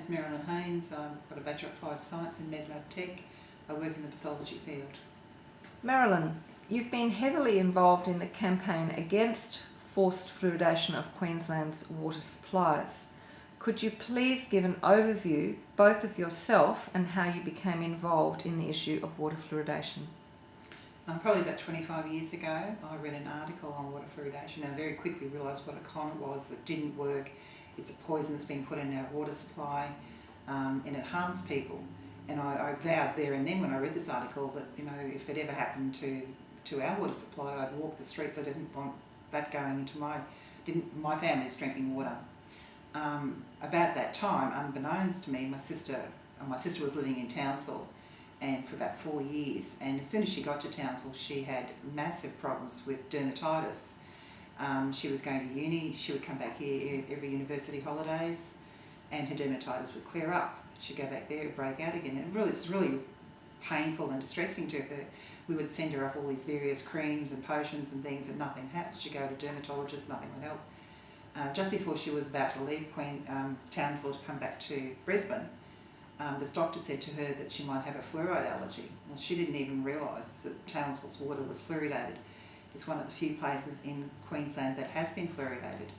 is Merilyn Haines. I've got a Bachelor of Applied Science in Med Lab Tech. I work in the pathology field. Merilyn, you've been heavily involved in the campaign against forced fluoridation of Queensland's water supplies. Could you please give an overview both of yourself and how you became involved in the issue of water fluoridation? Probably about 25 years ago, I read an article on water fluoridation and very quickly realised what a con was. It didn't work. It's a poison that's being put in our water supply and it harms people. And I vowed there and then when I read this article that, you know, if it ever happened to our water supply, I'd walk the streets. I didn't want that going into my family's drinking water. About that time, unbeknownst to me, my sister was living in Townsville and for about 4 years, and as soon as she got to Townsville she had massive problems with dermatitis. She was going to uni, she would come back here every university holidays and her dermatitis would clear up. She'd go back there, it'd break out again, and it was really painful and distressing to her. We would send her up all these various creams and potions and things and nothing happened. She'd go to dermatologists, nothing would help. Just before she was about to leave Townsville to come back to Brisbane, this doctor said to her that she might have a fluoride allergy. Well, she didn't even realise that Townsville's water was fluoridated. It's one of the few places in Queensland that has been fluoridated.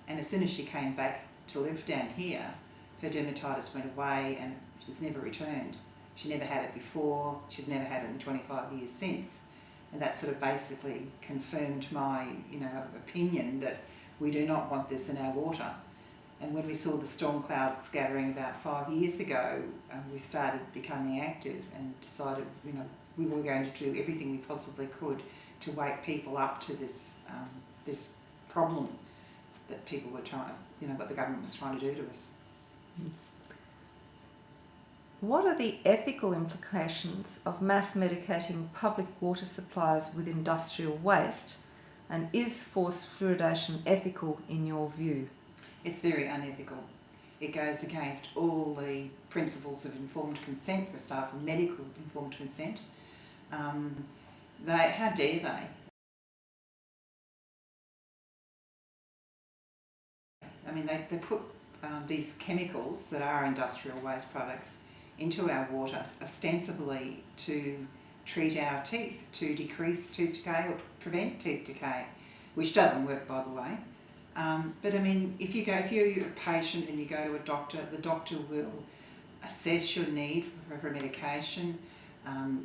And as soon as she came back to live down here, her dermatitis went away and she's never returned. She never had it before, she's never had it in 25 years since. And that sort of basically confirmed my, opinion that we do not want this in our water. And when we saw the storm clouds gathering about 5 years ago, we started becoming active and decided, we were going to do everything we possibly could to wake people up to this problem that people were trying, what the government was trying to do to us. What are the ethical implications of mass medicating public water supplies with industrial waste, and is forced fluoridation ethical in your view? It's very unethical. It goes against all the principles of informed consent for staff, medical informed consent. How dare they? I mean, they put these chemicals that are industrial waste products into our water ostensibly to treat our teeth, to decrease tooth decay or prevent teeth decay, which doesn't work, by the way. But I mean, if you're a patient and you go to a doctor, the doctor will assess your need for medication.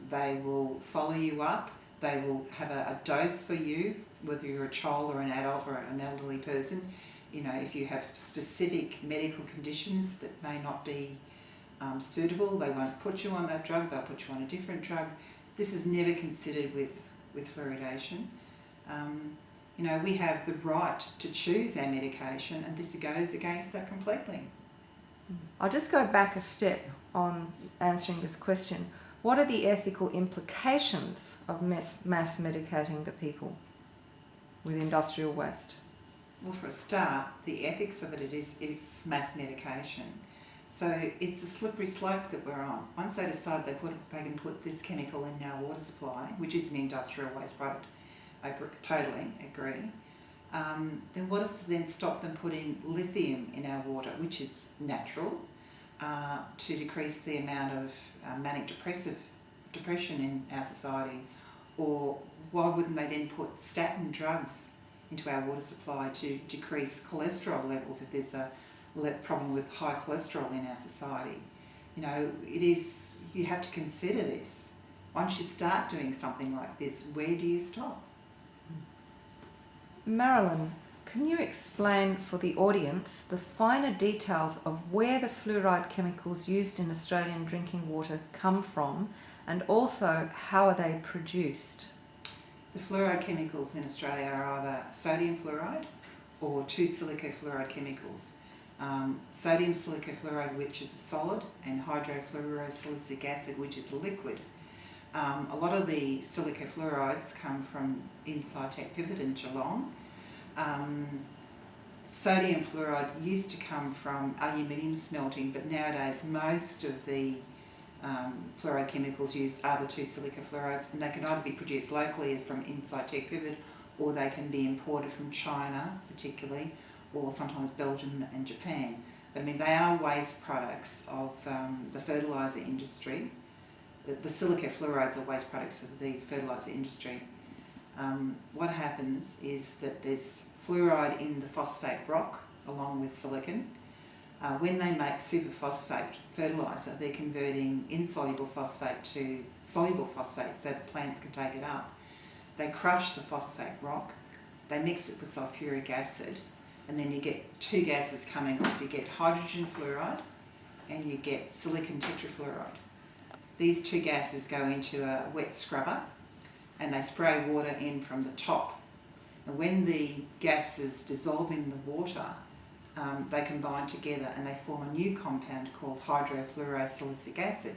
They will follow you up. They will have a dose for you, whether you're a child or an adult or an elderly person. If you have specific medical conditions that may not be suitable, they won't put you on that drug, they'll put you on a different drug. This is never considered with fluoridation. We have the right to choose our medication, and this goes against that completely. I'll just go back a step on answering this question. What are the ethical implications of mass medicating the people with industrial waste? Well, for a start, the ethics of it's mass medication. So it's a slippery slope that we're on. Once they decide they can put this chemical in our water supply, which is an industrial waste product, I totally agree, then what is to then stop them putting lithium in our water, which is natural, to decrease the amount of manic depression in our society? Or why wouldn't they then put statin drugs into our water supply to decrease cholesterol levels if there's a problem with high cholesterol in our society? You have to consider this. Once you start doing something like this, where do you stop? Merilyn, can you explain for the audience the finer details of where the fluoride chemicals used in Australian drinking water come from, and also how are they produced? The fluoride chemicals in Australia are either sodium fluoride or 2-silico-fluoride chemicals. Sodium silicofluoride, which is a solid, and hydrofluorosilicic acid, which is a liquid. A lot of the silicofluorides come from inside Tech Pivot in Geelong. Sodium fluoride used to come from aluminium smelting, but nowadays most of the fluoride chemicals used are the 2-silicofluorides, and they can either be produced locally from inside Tech Pivot, or they can be imported from China particularly, or sometimes Belgium and Japan. I mean, they are waste products of the fertiliser industry. The silica fluorides are waste products of the fertiliser industry. What happens is that there's fluoride in the phosphate rock along with silicon. When they make superphosphate fertiliser, they're converting insoluble phosphate to soluble phosphate so that plants can take it up. They crush the phosphate rock, they mix it with sulfuric acid, and then you get two gases coming off. You get hydrogen fluoride and you get silicon tetrafluoride. These two gases go into a wet scrubber and they spray water in from the top. And when the gases dissolve in the water, they combine together and they form a new compound called hydrofluorosilicic acid.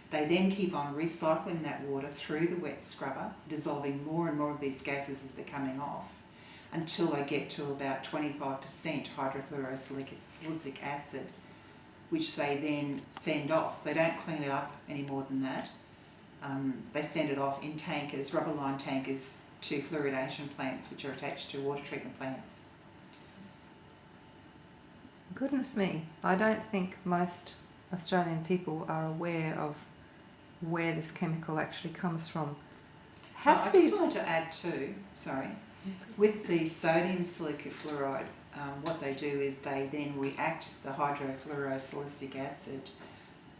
They then keep on recycling that water through the wet scrubber, dissolving more and more of these gases as they're coming off, until they get to about 25% hydrofluorosilicic acid, which they then send off. They don't clean it up any more than that. They send it off in tankers, rubber-lined tankers, to fluoridation plants, which are attached to water treatment plants. Goodness me, I don't think most Australian people are aware of where this chemical actually comes from. I just wanted to add too, with the sodium silica fluoride, what they do is they then react the hydrofluorosilicic acid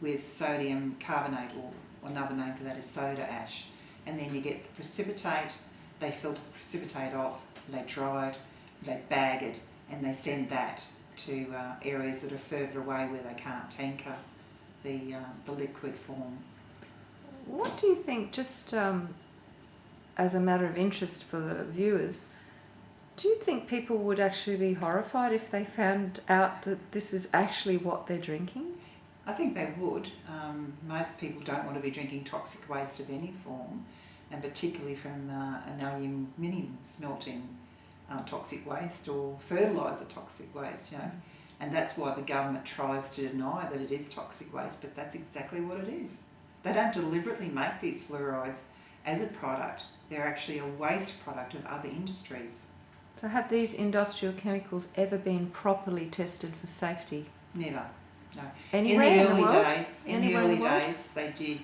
with sodium carbonate, or another name for that is soda ash, and then you get the precipitate. They filter the precipitate off, they dry it, they bag it, and they send that to areas that are further away where they can't tanker the liquid form. What do you think, just as a matter of interest for the viewers, do you think people would actually be horrified if they found out that this is actually what they're drinking? I think they would. Most people don't want to be drinking toxic waste of any form, and particularly from aluminium smelting toxic waste or fertiliser toxic waste, and that's why the government tries to deny that it is toxic waste, but that's exactly what it is. They don't deliberately make these fluorides as a product. They're actually a waste product of other industries. So have these industrial chemicals ever been properly tested for safety? Never, no. Anywhere in the early world? days, they did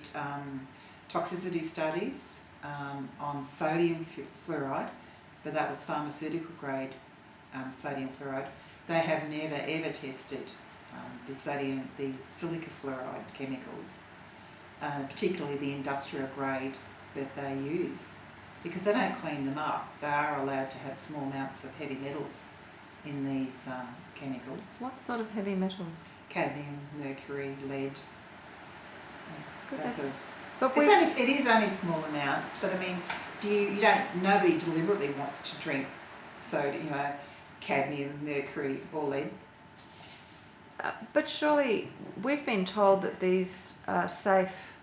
toxicity studies on sodium fluoride, but that was pharmaceutical grade sodium fluoride. They have never ever tested the silica fluoride chemicals, particularly the industrial grade that they use, because they don't clean them up. They are allowed to have small amounts of heavy metals in these chemicals. What sort of heavy metals? Cadmium, mercury, lead. Goodness. It is only small amounts, but I mean, nobody deliberately wants to drink soda, cadmium, mercury, or lead. But surely we've been told that these are safe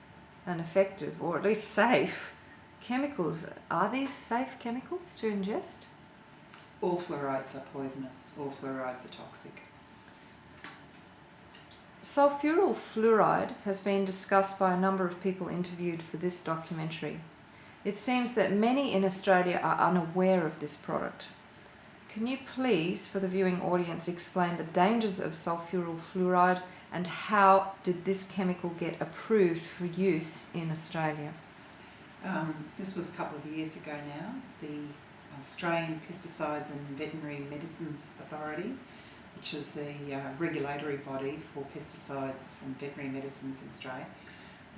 and effective, or at least safe chemicals. Are these safe chemicals to ingest? All fluorides are poisonous. All fluorides are toxic. Sulfuryl fluoride has been discussed by a number of people interviewed for this documentary. It seems that many in Australia are unaware of this product. Can you please, for the viewing audience, explain the dangers of sulfuryl fluoride and how did this chemical get approved for use in Australia? This was a couple of years ago now. The Australian Pesticides and Veterinary Medicines Authority, which is the regulatory body for pesticides and veterinary medicines in Australia,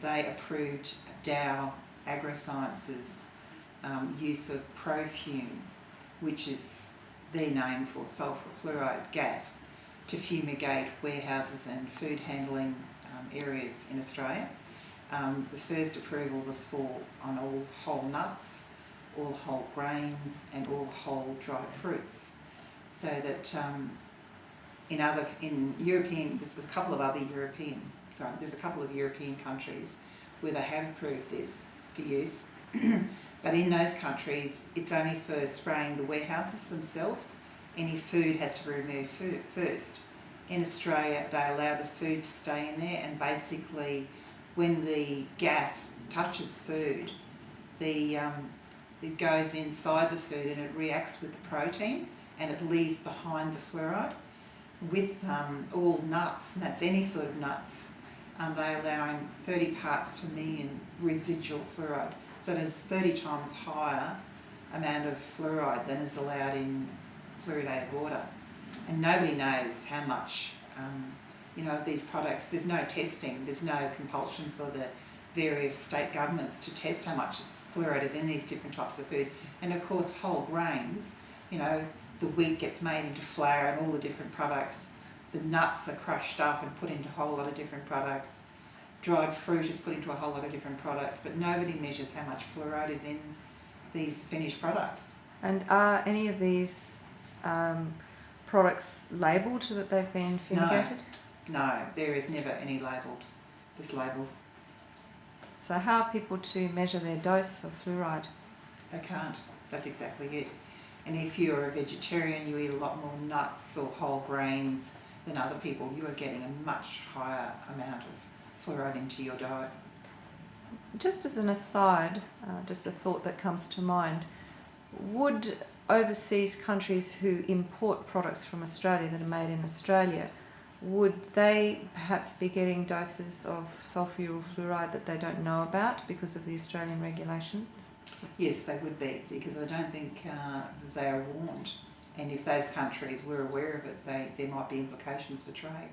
they approved Dow AgroScience's use of Profume, which is their name for sulfur fluoride gas, to fumigate warehouses and food handling areas in Australia. The first approval was on all whole nuts, all whole grains and all whole dried fruits. So that there's a couple of European countries where they have approved this for use. But in those countries, it's only for spraying the warehouses themselves. Any food has to be removed first. In Australia, they allow the food to stay in there, and basically when the gas touches food, it goes inside the food and it reacts with the protein and it leaves behind the fluoride. with all nuts, and that's any sort of nuts, they're allowing 30 parts per million residual fluoride. So there's 30 times higher amount of fluoride than is allowed in fluoridated water. And nobody knows how much, of these products. There's no testing, there's no compulsion for the various state governments to test how much fluoride is in these different types of food. And of course, whole grains, the wheat gets made into flour and all the different products. The nuts are crushed up and put into a whole lot of different products. Dried fruit is put into a whole lot of different products, but nobody measures how much fluoride is in these finished products. And are any of these products labelled that they've been fumigated? No, there is never any labelled. There's labels. So how are people to measure their dose of fluoride? They can't. That's exactly it. And if you're a vegetarian, you eat a lot more nuts or whole grains than other people, you are getting a much higher amount of fluoride into your diet. Just as an aside, just a thought that comes to mind, would overseas countries who import products from Australia that are made in Australia, would they perhaps be getting doses of sulfuryl fluoride that they don't know about because of the Australian regulations? Yes, they would be, because I don't think they are warned. And if those countries were aware of it, there might be implications for trade.